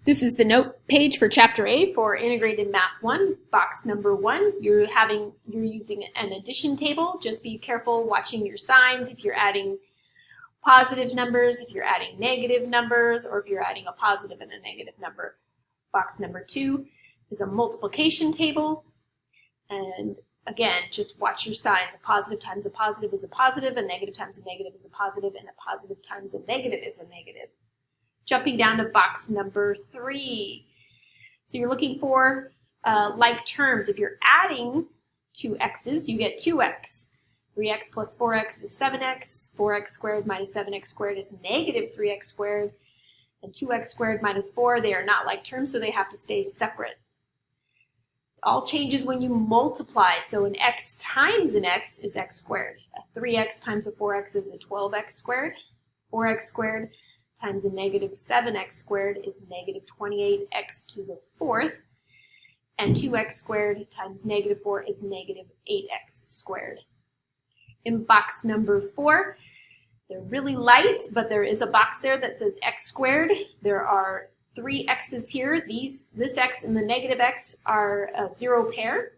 This is the note page for Chapter A for Integrated Math 1, box number 1. You're using an addition table. Just be careful watching your signs if you're adding positive numbers, if you're adding negative numbers, or if you're adding a positive and a negative number. Box number 2 is a multiplication table. And again, just watch your signs. A positive times a positive is a positive, a negative times a negative is a positive, and a positive times a negative is a negative. Jumping down to box number 3. So you're looking for like terms. If you're adding two x's, you get 2x. 3x plus 4x is 7x. 4x squared minus 7x squared is negative 3x squared. And 2x squared minus 4, they are not like terms, so they have to stay separate. All changes when you multiply. So an x times an x is x squared. A 3x times a 4x is a 12x squared. 4x squared times a negative 7x squared is negative 28x to the 4th. And 2x squared times negative 4 is negative 8x squared. In box number 4, they're really light, but there is a box there that says x squared. There are 3 x's here. This x and the negative x are a zero pair.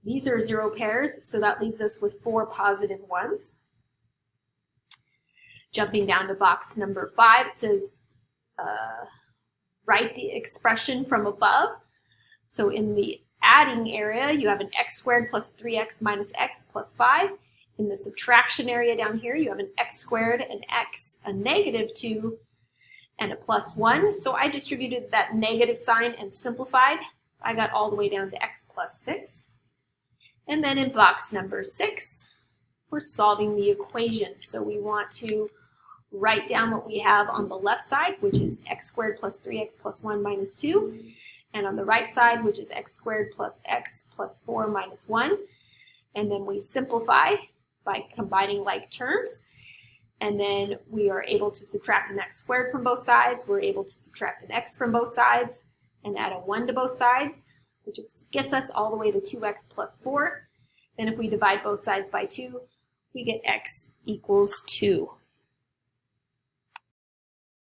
These are zero pairs, so that leaves us with 4 positive ones. Jumping down to box number 5, it says write the expression from above. So in the adding area, you have an x squared plus 3x minus x plus 5. In the subtraction area down here, you have an x squared, an x, a negative 2, and a plus 1. So I distributed that negative sign and simplified. I got all the way down to x plus 6. And then in box number 6, we're solving the equation. So we want to write down what we have on the left side, which is x squared plus 3x plus 1 minus 2. And on the right side, which is x squared plus x plus 4 minus 1. And then we simplify by combining like terms. And then we are able to subtract an x squared from both sides. We're able to subtract an x from both sides and add a 1 to both sides, which gets us all the way to 2x plus 4. Then if we divide both sides by 2, we get x equals 2.